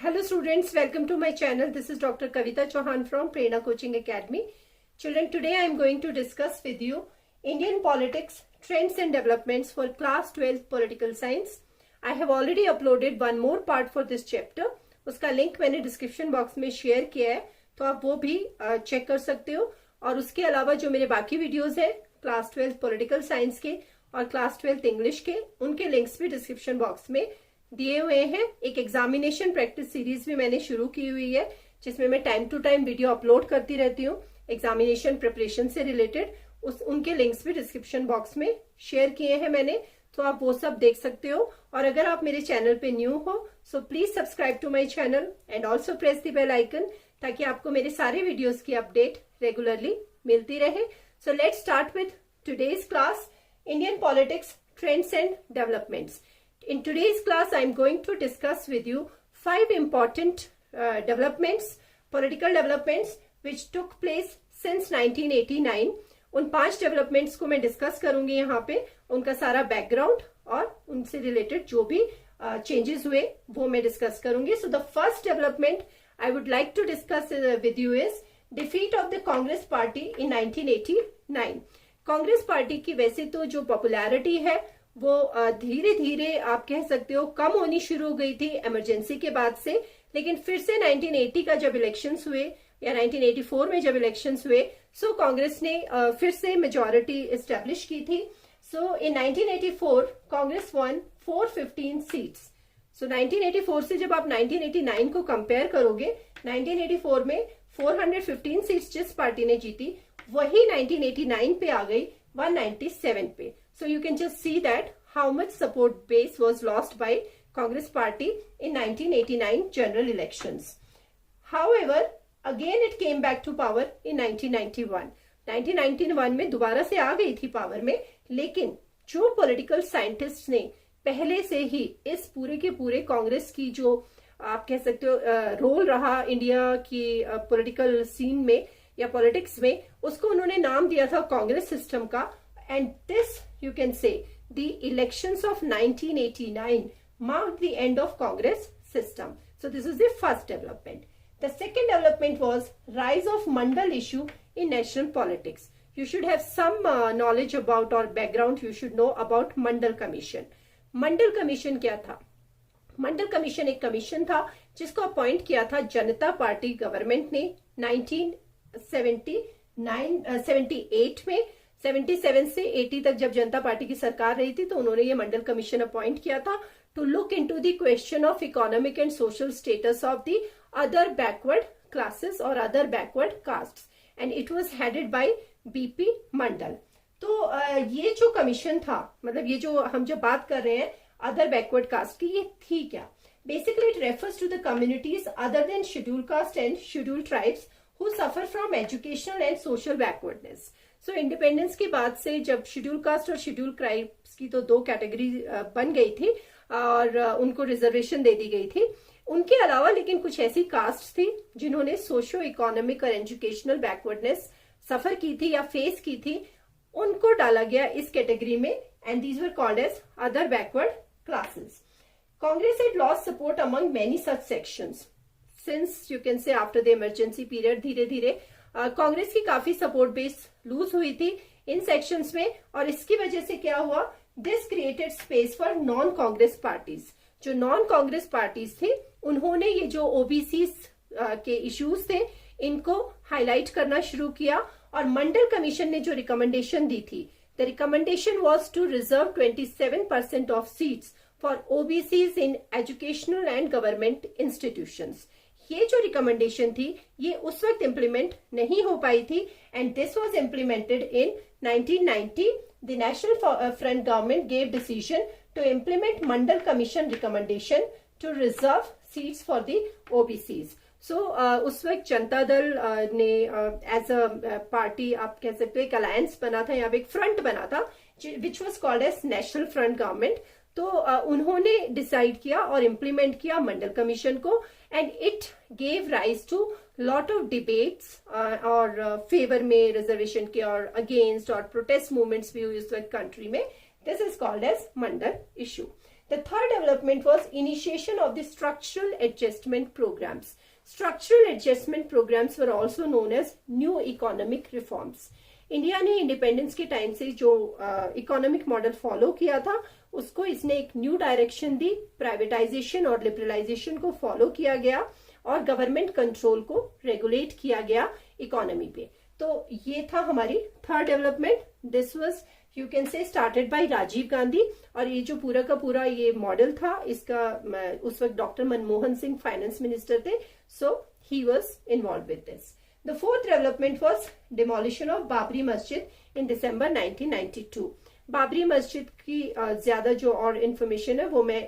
Hello students, welcome to my channel. This is Dr. Kavita Chauhan from Prerna Coaching Academy. Children, today I am going to discuss with you Indian politics, trends and developments for class 12 political science. I have already uploaded one more part for this chapter. उसका link मैंने description box में share किया है, तो आप वो भी check कर सकते हो। और उसके अलावा जो मेरे बाकी वीडियोस है क्लास 12 पॉलिटिकल साइंस के और क्लास 12 इंग्लिश के, उनके लिंक्स भी डिस्क्रिप्शन बॉक्स में दिए हुए हैं। एक एग्जामिनेशन प्रैक्टिस सीरीज भी मैंने शुरू की हुई है, जिसमें मैं time to time video upload करती रहती हूँ एग्जामिनेशन प्रिपरेशन से रिलेटेड। उनके लिंक्स भी डिस्क्रिप्शन बॉक्स में शेयर किए हैं मैंने, तो आप वो सब देख सकते हो। और अगर आप मेरे चैनल पे न्यू हो so please subscribe to my channel and also press the bell icon, ताकि आपको मेरे सारे वीडियोस की अपडेट रेगुलरली मिलती रहे। So let's start with today's class, Indian politics, trends and developments. In today's class, I am going to discuss with you 5 important developments, political developments which took place since 1989. उन 5 developments को मैं discuss करूंगी यहाँ पे, उनका सारा background और उनसे रिलेटेड जो भी चेंजेस हुए वो मैं डिस्कस करूंगी. So the first development I would like to discuss with you is defeat of the Congress party in 1989. Congress party की वैसे तो जो पॉपुलैरिटी है वो धीरे धीरे आप कह सकते हो कम होनी शुरू हो गई थी इमरजेंसी के बाद से, लेकिन फिर से 1980 का जब इलेक्शंस हुए या 1984 में जब इलेक्शंस हुए, सो कांग्रेस ने फिर से मेजॉरिटी एस्टेब्लिश की थी. सो इन 1984 कांग्रेस वन 415 सीट्स. सो 1984 से जब आप 1989 को कंपेयर करोगे, 1984 में 415 सीट्स जिस पार्टी ने जीती, वही 1989 पे आ गई 197 पे. So you can just see that how much support base was lost by Congress party in 1989 general elections. However, again it came back to power in 1991. 1991 में दोबारा से आ गई थी पावर में, लेकिन जो पॉलिटिकल साइंटिस्ट ने पहले से ही इस पूरे के पूरे कांग्रेस की जो आप कह सकते हो रोल रहा इंडिया की पॉलिटिकल सीन में या पॉलिटिक्स में, उसको उन्होंने नाम दिया था कांग्रेस सिस्टम का. And this, you can say, the elections of 1989 marked the end of Congress system. So this is the first development. The second development was rise of Mandal issue in national politics. You should have some knowledge about or background you should know about Mandal Commission. Mandal Commission क्या था? Mandal Commission एक commission था जिसको appoint किया था जनता party government ने 1978 में. 77 से 80 तक जब जनता पार्टी की सरकार रही थी, तो उन्होंने ये मंडल कमीशन अपॉइंट किया था to look into the question of economic and social status of the other backward classes और other backward castes, and it was headed by BP Mandal. तो ये जो कमीशन था, मतलब ये जो हम जब बात कर रहे हैं अदर बैकवर्ड कास्ट की, ये थी क्या? Basically it refers to the communities other than schedule caste and schedule tribes who suffer from educational and social backwardness. So independence के बाद से जब शेड्यूल कास्ट और शेड्यूल ट्राइब्स की तो 2 कैटेगरी बन गई थी और उनको रिजर्वेशन दे दी गई थी. उनके अलावा लेकिन कुछ ऐसी कास्ट थी जिन्होंने सोशो इकोनॉमिक और एजुकेशनल बैकवर्डनेस सफर की थी या फेस की थी, उनको डाला गया इस कैटेगरी में, and these were called as other backward classes. Congress had lost support among many such sections since you can say after the emergency period. धीरे धीरे कांग्रेस की काफी सपोर्ट बेस लूज हुई थी इन सेक्शंस में, और इसकी वजह से क्या हुआ, this created space for non Congress parties. जो नॉन कांग्रेस पार्टीज थी उन्होंने ये जो ओबीसी के इश्यूज थे इनको हाईलाइट करना शुरू किया. और मंडल कमीशन ने जो रिकमेंडेशन दी थी, the recommendation was to reserve 27% of seats for OBCs in educational and government institutions. ये जो रिकमेंडेशन थी ये उस वक्त इम्प्लीमेंट नहीं हो पाई थी, and this was implemented in 1990. The national front government gave decision to implement Mandal commission recommendation to reserve seats for the OBCs. So उस वक्त जनता दल ने एज अ पार्टी आप कह सकते हो एक अलायंस बना था, यहाँ पे एक फ्रंट बना था which was called as national front government. तो उन्होंने डिसाइड किया और इम्प्लीमेंट किया मंडल कमीशन को, and it gave rise to lot of debates और फेवर में रिजर्वेशन के और अगेंस्ट और प्रोटेस्ट मूवमेंट्स भी हुई उस वक्त कंट्री में. This is called as Mandal issue. The third development was initiation of the structural adjustment programs. Structural adjustment programs were also known as new economic reforms. India ने independence के time से जो economic model follow किया था उसको इसने एक new direction दी. Privatisation और लिबरलाइजेशन को फॉलो किया गया और गवर्नमेंट कंट्रोल को रेगुलेट किया गया इकोनॉमी पे. तो ये था हमारी third development. This was you can say started by Rajiv Gandhi. और ये जो पूरा का पूरा ये मॉडल था इसका उस वक्त doctor Manmohan Singh finance minister थे. So he was involve with this. The fourth development was demolition of Babri Masjid in December 1992. Babri मस्जिद की ज्यादा जो और इंफॉर्मेशन है वो मैं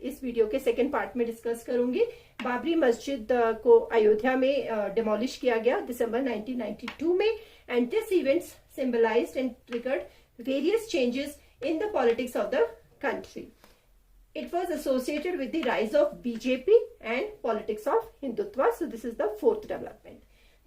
इस वीडियो के सेकेंड पार्ट में डिस्कस करूंगी. बाबरी मस्जिद को अयोध्या में डिमोलिश किया गया दिसंबर 1992 में. And this events symbolised and triggered various changes in the politics of the country. It was associated with the rise of BJP and politics of Hindutva. So this is the fourth development.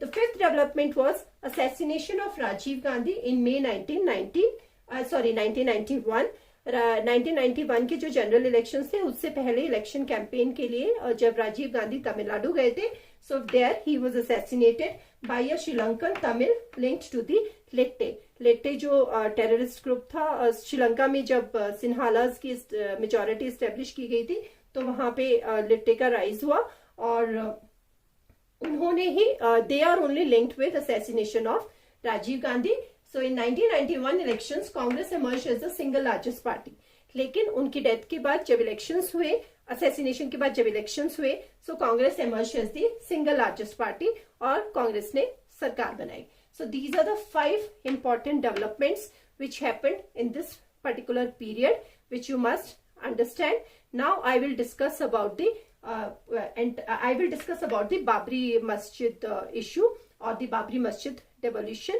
The fifth development was assassination of Rajiv Gandhi in May 1991. 1991 के जो general elections थे उससे पहले election campaign के लिए जब राजीव गांधी तमिलनाडु गए थे, so there he was assassinated by a Sri Lankan Tamil linked to the LTTE. LTTE जो टेररिस्ट ग्रुप था श्रीलंका में जब सिन्हालाज की मेजोरिटी एस्टेब्लिश की गई थी तो वहां पे लेट्टे का राइज हुआ और उन्होंने ही they are only linked with assassination of Rajiv Gandhi. So in 1991 elections Congress emerge as the single largest party. लेकिन उनकी डेथ के बाद जब इलेक्शंस हुए, असैसिनेशन के बाद जब इलेक्शंस हुए, so Congress emerge as the single largest party और कांग्रेस ने सरकार बनाई. So these are the 5 important developments which happened in this particular period, which you must understand. Now I will discuss about the Babri Masjid issue or the Babri Masjid devolution.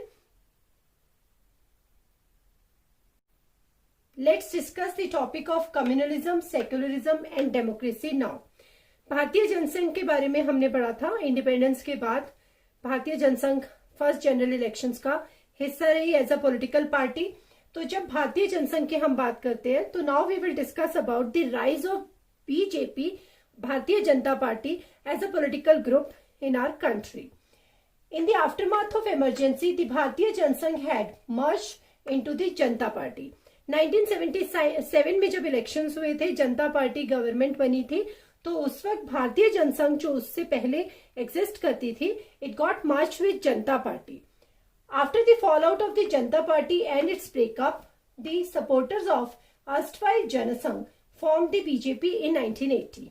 Let's discuss the topic of communalism, secularism and democracy now. भारतीय जनसंघ के बारे में हमने पढ़ा था. Independence के बाद भारतीय जनसंघ फर्स्ट जनरल इलेक्शंस का हिस्सा रही एज अ पॉलिटिकल पार्टी. तो जब भारतीय जनसंघ की हम बात करते हैं तो now we will discuss about the rise of BJP, Bharatiya Janata Party as a political group in our country. In the aftermath of Emergency the Bharatiya Jana Sangh had merge into the Janata Party. 1977 में जब इलेक्शंस हुए थे, जनता पार्टी गवर्नमेंट बनी थी, तो उस वक्त भारतीय जनसंघ जो उससे पहले एग्जिस्ट करती थी, it got merge with Janata Party. After the fall out of the Janata Party and its breakup, the supporters of erstwhile Jana Sangh form the BJP in 1980.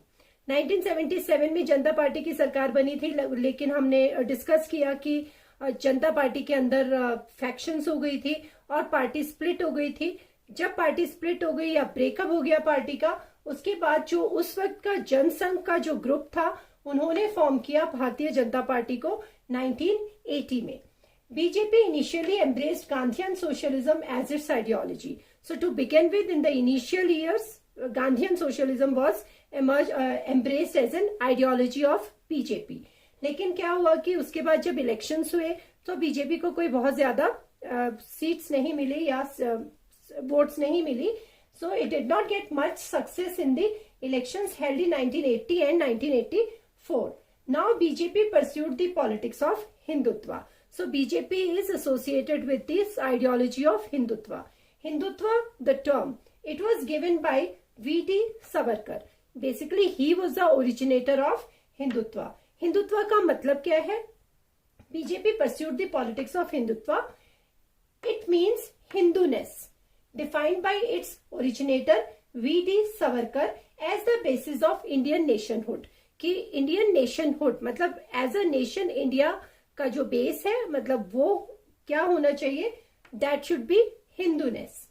1977 में जनता पार्टी की सरकार बनी थी, लेकिन हमने डिस्कस किया कि जनता पार्टी के अंदर फैक्शंस हो गई थी और पार्टी स्प्लिट हो गई थी. जब पार्टी स्प्लिट हो गई या ब्रेकअप हो गया पार्टी का, उसके बाद जो उस वक्त का जनसंघ का जो ग्रुप था उन्होंने फॉर्म किया भारतीय जनता पार्टी को 1980 में. BJP initially embraced Gandhian socialism as its ideology. So to begin with in the initial years Gandhian socialism was embraced as an ideology of BJP. लेकिन क्या हुआ कि उसके बाद जब इलेक्शंस हुए तो बीजेपी को कोई बहुत ज्यादा सीट्स नहीं मिली या वोट्स नहीं मिली. So it did not get much success in the elections held in 1980 and 1984. Now BJP pursued the politics of Hindutva. So BJP is associated with this ideology of Hindutva. Hindutva, the term, it was given by V.D. Savarkar. Basically, he was the originator of Hindutva. Hindutva का मतलब क्या है? BJP pursued the politics of Hindutva. It means Hinduness. Defined by its originator V.D. Savarkar as the basis of Indian nationhood. कि Indian nationhood मतलब as a nation India का जो base है, मतलब वो क्या होना चाहिए? That should be Hinduness.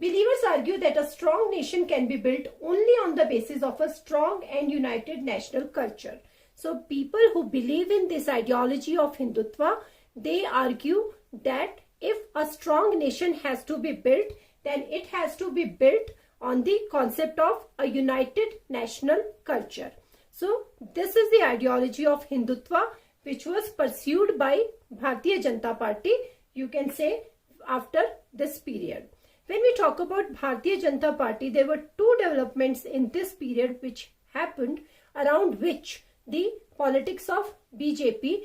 Believers argue that a strong nation can be built only on the basis of a strong and united national culture. So people who believe in this ideology of Hindutva, they argue that if a strong nation has to be built, then it has to be built on the concept of a united national culture. So this is the ideology of Hindutva which was pursued by Bharatiya Janata Party, you can say, after this period. When we talk about Bharatiya Janata Party, there were two developments in this period which happened, around which the politics of BJP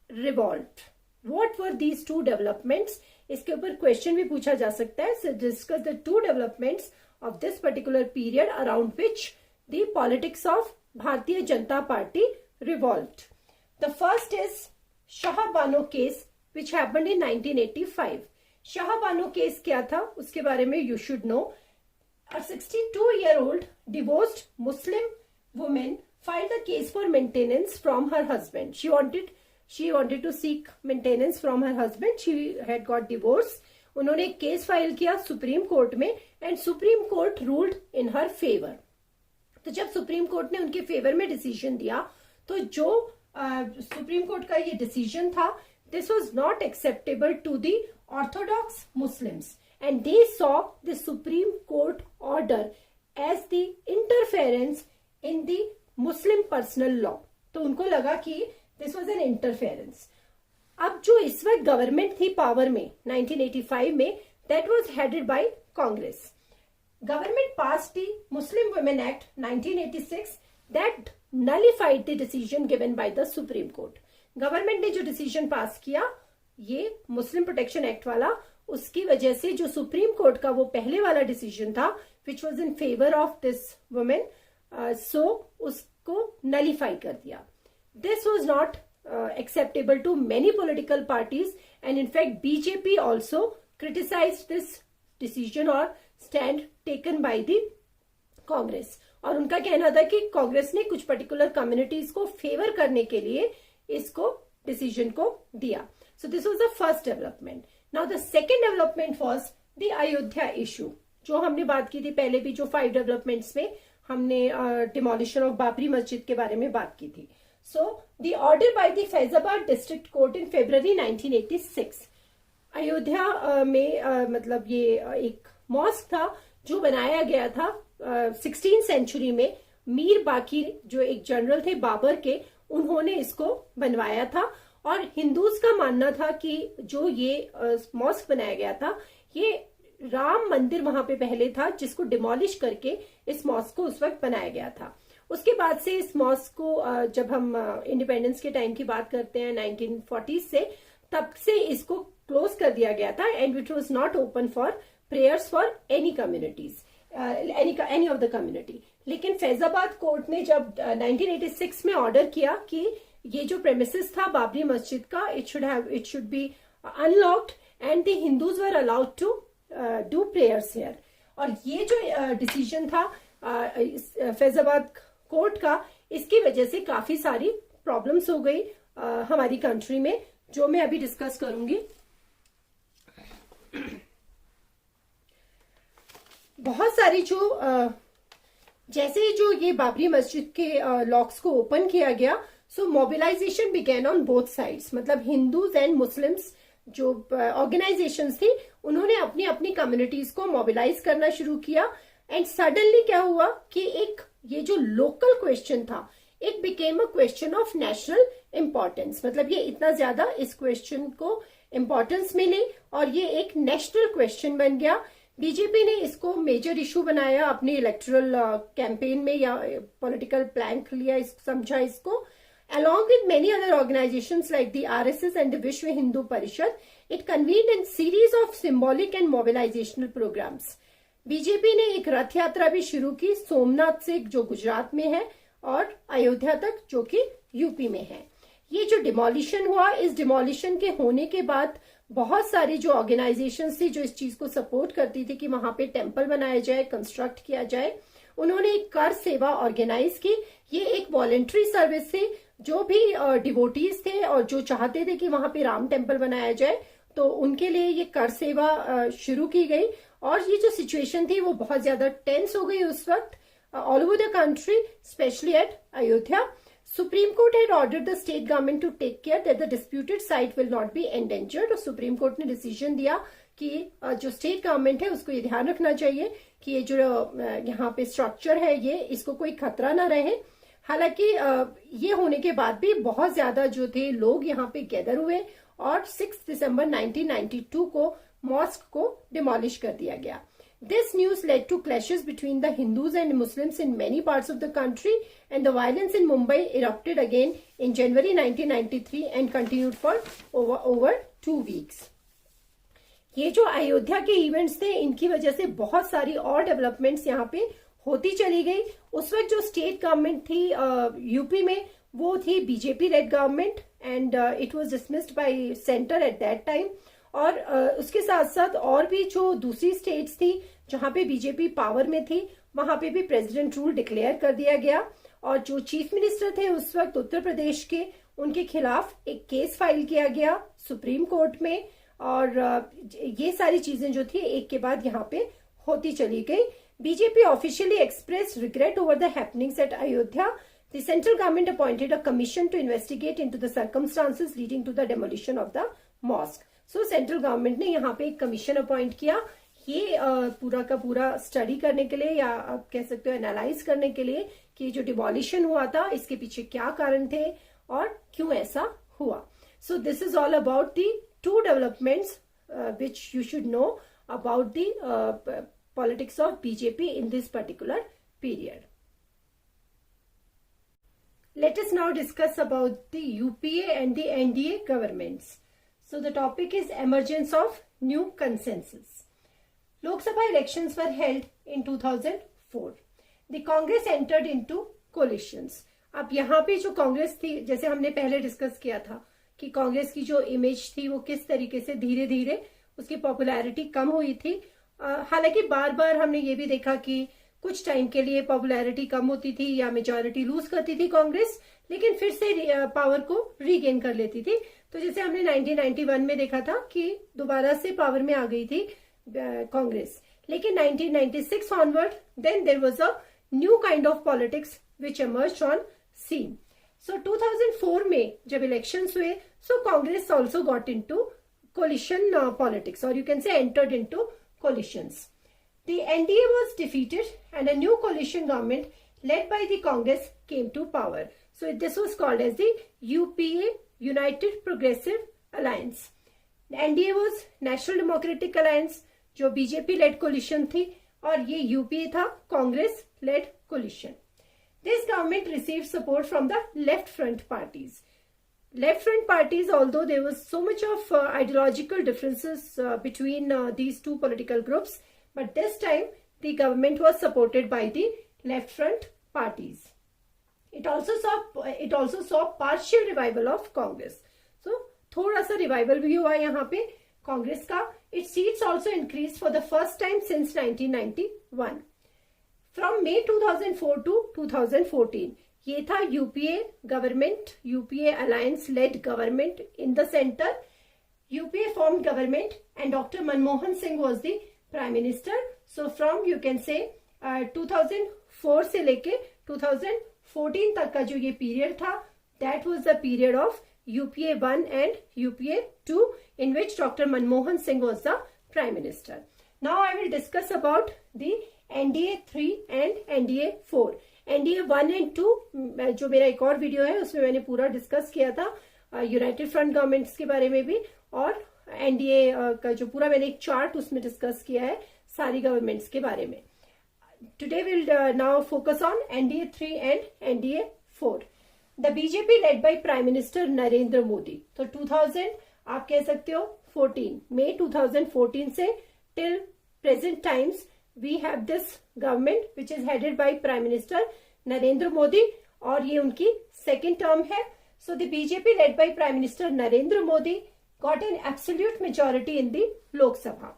revolved. What were these two developments? इसके ऊपर question भी पूछा जा सकता है. So discuss the two developments of this particular period around which the politics of Bharatiya Janata Party revolved. The first is Shah Bano case which happened in 1985. Shah Bano case क्या था उसके बारे में you should know. A 62-year-old divorced Muslim woman filed a case for maintenance from her husband. She wanted to seek maintenance from her husband. She had got divorced. उन्होंने एक case file किया supreme court में and supreme court ruled in her favour. तो जब supreme court ने उनके favour में decision दिया तो जो सुप्रीम कोर्ट का ये डिसीजन था, this was not acceptable to the orthodox Muslims and they saw the supreme court order as the interference in the Muslim personal law. तो उनको लगा कि दिस वाज एन इंटरफेरेंस. अब जो इस वक्त गवर्नमेंट थी पावर में 1985 में, that was headed bye Congress. Government pass the Muslim women act 1986 that nullified the decision given by the supreme court. Government ने जो डिसीजन पास किया ये मुस्लिम प्रोटेक्शन एक्ट वाला, उसकी वजह से जो सुप्रीम कोर्ट का वो पहले वाला डिसीजन था which was in favour of this women, so उसको नलिफाई कर दिया. This was not acceptable to many political parties, and in fact BJP also criticized this decision or stand taken by the Congress. और उनका कहना था कि कांग्रेस ने कुछ पर्टिकुलर कम्युनिटीज को फेवर करने के लिए इसको डिसीजन को दिया. So this was the first development. Now the second development was the Ayodhya issue, जो हमने बात की थी पहले भी, जो 5 डेवलपमेंट्स में हमने डिमोलिशन ऑफ बाबरी मस्जिद के बारे में बात की थी. So, the order by the Faizabad District Court in February 1986. Ayodhya में मतलब ये एक मॉस्क था जो बनाया गया था 16th सेंचुरी में. मीर बाकिर जो एक जनरल थे बाबर के, उन्होंने इसको बनवाया था. और हिंदूज का मानना था कि जो ये मॉस्क बनाया गया था ये राम मंदिर वहां पे पहले था, जिसको डिमोलिश करके इस मॉस्क को उस वक्त बनाया गया था. उसके बाद से इस मॉस्क को जब हम इंडिपेंडेंस के टाइम की बात करते हैं 1940 से, तब से इसको क्लोज कर दिया गया था and it was not open for prayers for any communities, any of the community. लेकिन फैजाबाद कोर्ट ने जब 1986 में ऑर्डर किया कि ये जो प्रेमिसेस था बाबरी मस्जिद का, it should be unlocked and the Hindus were allowed to do prayers here. और ये जो डिसीजन था फैजाबाद कोर्ट का, इसकी वजह से काफी सारी प्रॉब्लम्स हो गई हमारी कंट्री में, जो मैं अभी डिस्कस करूंगी. बहुत सारी जो जैसे ही जो ये बाबरी मस्जिद के लॉक्स को ओपन किया गया, so mobilisation began on both sides. मतलब हिंदूज एंड मुस्लिम्स जो ऑर्गेनाइजेशंस थी, उन्होंने अपनी अपनी कम्युनिटीज को मोबिलाइज करना शुरू किया. एंड सडनली क्या हुआ कि एक ये जो लोकल क्वेश्चन था, it became a question of national importance. मतलब ये इतना ज्यादा इस क्वेश्चन को इम्पोर्टेंस मिली और ये एक नेशनल क्वेश्चन बन गया. बीजेपी ने इसको मेजर इशू बनाया अपनी इलेक्टोरल कैंपेन में, या पॉलिटिकल प्लैंक लिया, समझा इसको. Along with many other organizations like the RSS and the Vishwa Hindu Parishad, it convened a series of symbolic and mobilizational programs. BJP ने एक रथ यात्रा भी शुरू की, सोमनाथ से जो गुजरात में है और अयोध्या तक जो कि यूपी में है. ये जो डिमोलिशन हुआ, इस डिमोलिशन के होने के बाद बहुत सारी जो ऑर्गेनाइजेशंस थी जो इस चीज को सपोर्ट करती थी कि वहां पे टेम्पल बनाया जाए, कंस्ट्रक्ट किया जाए, उन्होंने एक कर सेवा ऑर्गेनाइज की. ये एक वॉलेंट्री सर्विस थी. जो भी डिवोटीज थे और जो चाहते थे कि वहां पे राम टेम्पल बनाया जाए, तो उनके लिए ये कर सेवा शुरू की गई. और ये जो सिचुएशन थी वो बहुत ज्यादा टेंस हो गई उस वक्त all over the country, specially at Ayodhya. Supreme court had ordered the state government to take care that the disputed site will not be endangered. और सुप्रीम कोर्ट ने डिसीजन दिया कि जो स्टेट गवर्नमेंट है उसको ये ध्यान रखना चाहिए कि ये जो यहाँ पे स्ट्रक्चर है ये, इसको कोई खतरा ना रहे. हालांकि ये होने के बाद भी बहुत ज्यादा जो थे लोग यहाँ पे गैदर हुए और 6 दिसंबर 1992 को मॉस्क को डिमोलिश कर दिया गया। This news led to clashes between the Hindus and Muslims in many parts of the country, and the violence in Mumbai erupted again in January 1993 and continued for over 2 weeks. ये जो अयोध्या के events थे, इनकी वजह से बहुत सारी और डेवलपमेंट्स यहाँ पे होती चली गई। उस वक्त जो स्टेट गवर्नमेंट थी यूपी में, वो थी BJP lead government, and it was dismissed bye centre at that time. और उसके साथ साथ और भी जो दूसरी स्टेट्स थी जहां पे बीजेपी पावर में थी, वहां पे भी प्रेसिडेंट रूल डिक्लेयर कर दिया गया। और जो चीफ मिनिस्टर थे उस वक्त उत्तर प्रदेश के, उनके खिलाफ एक केस फाइल किया गया सुप्रीम कोर्ट में। और ये सारी चीजें जो थी एक के बाद यहाँ पे होती चली गई। BJP officially express regret over the happenings at Ayodhya. The central government appointed a commission to investigate into the circumstances leading to the demolition of the mosque. So central government ने यहाँ पे एक कमीशन अपॉइंट किया, ये पूरा का पूरा study करने के लिए, या आप कह सकते हो एनालाइज करने के लिए कि जो डिमोलिशन हुआ था इसके पीछे क्या कारण थे और क्यों ऐसा हुआ। सो this is all about the 2 developments which you should know about the politics of BJP in this particular period. Let us now discuss about the UPA and the NDA governments. So the topic is emergence of new consensus. Lok Sabha elections were held in 2004. The Congress entered into coalitions. अब यहाँ पे जो कांग्रेस थी, जैसे हमने पहले discuss किया था कि कांग्रेस की जो इमेज थी वो किस तरीके से धीरे धीरे उसकी पॉपुलैरिटी कम हुई थी। हालांकि बार बार हमने ये भी देखा कि कुछ टाइम के लिए पॉपुलैरिटी कम होती थी या मेजॉरिटी लूज करती थी कांग्रेस, लेकिन फिर से पावर को रीगेन कर लेती थी। तो जैसे हमने 1991 में देखा था कि दोबारा से पावर में आ गई थी कांग्रेस, लेकिन 1996 onward then there was a new kind of politics which emerged on scene. So 2004 में जब इलेक्शंस हुए, so Congress also got into coalition politics, और you can say entered into coalitions. The NDA was defeated and a new coalition government led by the Congress came to power. So this was called as the UPA, United Progressive Alliance. The NDA was National Democratic Alliance, जो BJP led coalition थी, और ये UPA था Congress led coalition. This government received support from the left front parties. Left front parties, although there was so much of ideological differences between these two political groups, but this time the government was supported by the left front parties. It also saw partial revival of Congress. So थोड़ा सा revival भी हुआ यहाँ पे कांग्रेस का. Its seats also increased for the first time since 1991. From May 2004 to 2014, ये था UPA government, UPA alliance lead government in the centre. UPA formed government and doctor Manmohan Singh was the prime minister. So from you can से 2004 से लेके 2014 तक का जो ये period था, that was the period of UPA 1 and UPA 2 in which Dr. Manmohan Singh was the Prime Minister. Now I will discuss about the NDA 3 and NDA 4. NDA 1 and 2 जो मेरा एक और वीडियो है उसमें मैंने पूरा डिस्कस किया था यूनाइटेड फ्रंट गवर्नमेंट्स के बारे में भी, और एनडीए का जो पूरा मैंने एक चार्ट उसमें डिस्कस किया है सारी गवर्नमेंट्स के बारे में. Today will now focus on NDA 3 and NDA 4. The BJP led by prime minister Narendra Modi. तो 2000 आप कह सकते हो 14 मई 2014 से till present times we have this government which is headed by prime minister Narendra Modi, और ये उनकी सेकेंड टर्म है. So the BJP led by prime minister Narendra Modi got an absolute majority in the Lok Sabha.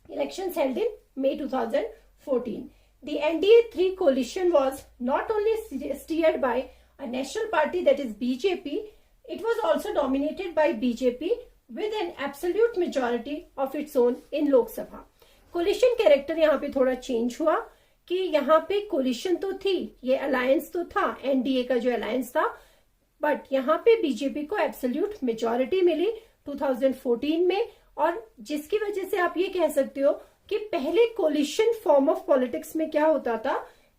Elections held in May 2014. The NDA 3 coalition was not only steered by a national party, that is BJP, it was also dominated by BJP with an absolute majority of its own in Lok Sabha. Coalition character यहाँ पे थोड़ा change हुआ कि यहाँ पे coalition तो थी, ये अलायंस तो था, NDA का जो अलायंस था, बट यहाँ पे बीजेपी को एब्सोल्यूट मेजॉरिटी मिली 2014 में, और जिसकी वजह से आप ये कह सकते हो कि पहले कोलिशन फॉर्म ऑफ पॉलिटिक्स में क्या होता था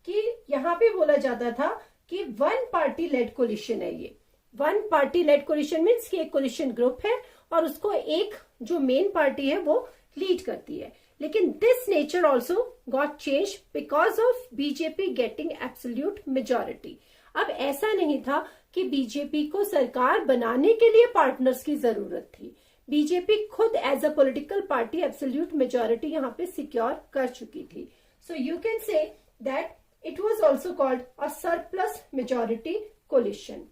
कि यहाँ पे बोला जाता था कि वन पार्टी लेड कोलिशन है. ये one party led coalition means कि एक कोलिशन ग्रुप है और उसको एक जो मेन पार्टी है वो लीड करती है। लेकिन this nature also got change because of BJP getting absolute majority. अब ऐसा नहीं था कि बीजेपी को सरकार बनाने के लिए पार्टनर्स की जरूरत थी, बीजेपी खुद as a political party absolute majority यहाँ पे सिक्योर कर चुकी थी। So you can say that it was also called a surplus majority coalition.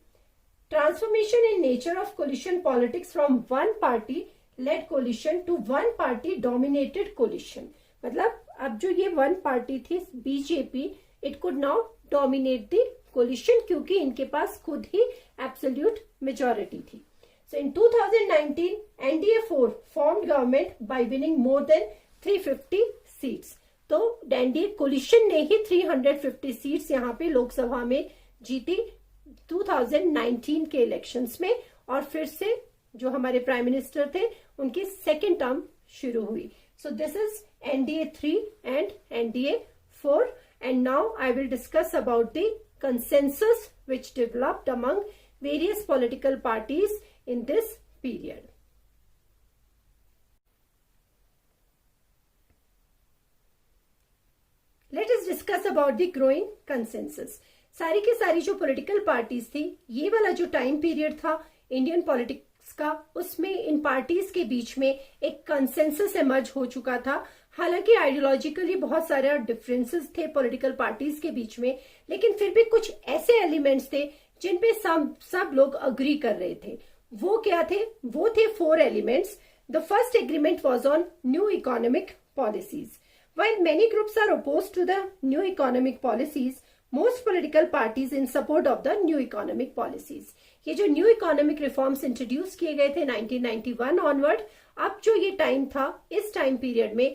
Transformation in nature of coalition politics from one party led coalition to one party dominated coalition। मतलब अब जो ये one party थी BJP, it could now dominate the coalition क्योंकि इनके पास खुद ही एब्सोल्यूट मेजॉरिटी थी। So in 2019, NDA-4 formed government by winning more than 350 seats। तो एनडीए कोलिशन ने ही 350 सीट्स यहाँ पे लोकसभा में जीती 2019 के इलेक्शंस में, और फिर से जो हमारे प्राइम मिनिस्टर थे उनकी सेकेंड टर्म शुरू हुई। सो this is NDA-3 and NDA-4 and now I will discuss about the consensus which developed among various political parties in this period. Let us discuss about the growing consensus। सारी की सारी जो political parties थी, ये वाला जो time period था Indian politics का, उसमें इन पार्टीज के बीच में एक कंसेंसस इमर्ज हो चुका था। हालांकि आइडियोलॉजिकली बहुत सारे डिफरेंसेस थे पॉलिटिकल पार्टीज के बीच में, लेकिन फिर भी कुछ ऐसे एलिमेंट्स थे जिन पे सब लोग अग्री कर रहे थे। वो क्या थे? वो थे 4 elements. The first agreement was on new economic policies. While many groups are opposed to the new economic policies, most political parties in support of the new economic policies। ये जो न्यू इकोनॉमिक रिफॉर्म्स इंट्रोड्यूस किए गए थे 1991 onward, अब जो ये time था, इस टाइम पीरियड में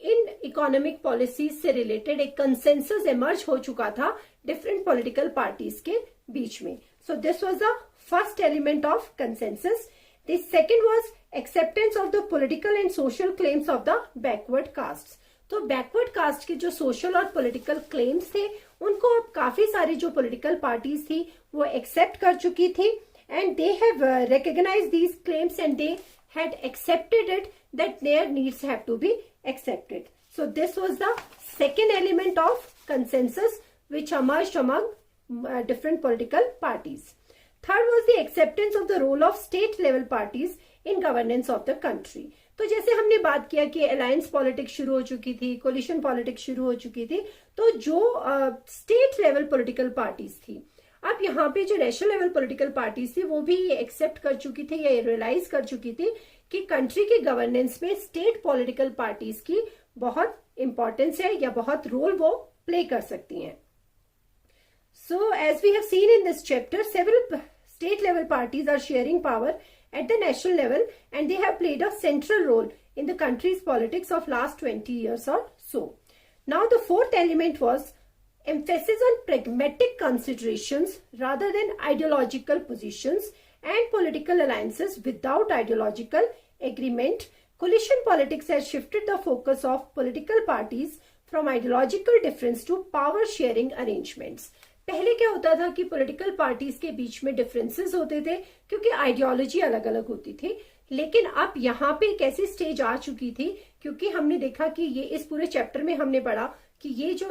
इन इकोनॉमिक पॉलिसीज से रिलेटेड एक कंसेंसस इमर्ज हो चुका था डिफरेंट पॉलिटिकल पार्टीज के बीच में। So this was the first element of consensus. The second was acceptance of the political and social claims of the backward caste. तो backward caste के जो सोशल और पॉलिटिकल क्लेम्स थे, उनको अब काफी सारी जो पॉलिटिकल पार्टीज थी वो एक्सेप्ट कर चुकी थी, and they have recognised these claims and they had accepted it that their needs have to be accepted। So this was the second element of consensus which emerged among different political parties। Third was the acceptance of the role of state level parties in governance of the country। तो जैसे हमने बात किया कि alliance politics शुरू हो चुकी थी, कोलिशन पॉलिटिक्स शुरू हो चुकी थी, तो जो स्टेट लेवल पॉलिटिकल पार्टीज थी, अब यहाँ पे जो नेशनल लेवल पॉलिटिकल पार्टीज थी वो भी ये एक्सेप्ट कर चुकी थी या रियलाइज कर चुकी थी कि कंट्री के गवर्नेंस में स्टेट पॉलिटिकल पार्टीज की बहुत इंपॉर्टेंस है या बहुत रोल वो प्ले कर सकती हैं। So as we have seen in this chapter, several state level parties are sharing power at the national level and they have played a central role in the country's politics of last 20 years or so। Now the fourth element was emphasis on pragmatic considerations rather than ideological positions and political alliances without ideological agreement। Coalition politics has shifted the focus of political parties from ideological difference to power sharing arrangements। पहले क्या होता था कि political parties के बीच में differences होते थे क्योंकि आइडियोलॉजी अलग अलग होती थी, लेकिन अब यहाँ पे एक ऐसी स्टेज आ चुकी थी क्योंकि हमने देखा कि ये इस पूरे चैप्टर में हमने पढ़ा कि ये जो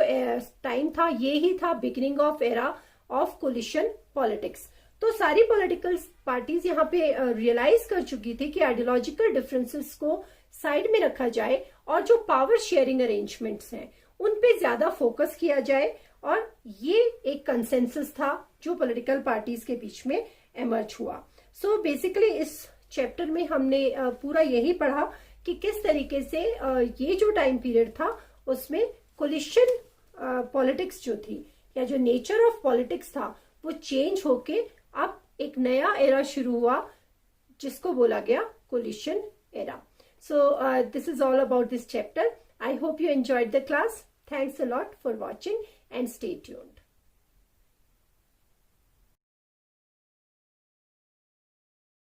टाइम था ये ही था beginning of era of coalition politics. तो सारी पॉलिटिकल पार्टीज यहाँ पे रियलाइज कर चुकी थी कि आइडियोलॉजिकल डिफरेंसेस को साइड में रखा जाए और जो पावर शेयरिंग अरेंजमेंट्स हैं उन पे ज्यादा फोकस किया जाए, और ये एक कंसेंसस था जो पॉलिटिकल पार्टीज के बीच में इमर्ज हुआ। सो बेसिकली इस चैप्टर में हमने पूरा यही पढ़ा कि किस तरीके से ये जो टाइम पीरियड था उसमें कोलिशन पॉलिटिक्स जो थी या जो नेचर ऑफ पॉलिटिक्स था वो चेंज होके अब एक नया एरा शुरू हुआ जिसको बोला गया coalition era. So this is all about this chapter. I hope you enjoyed the class. Thanks a lot for watching and stay tuned.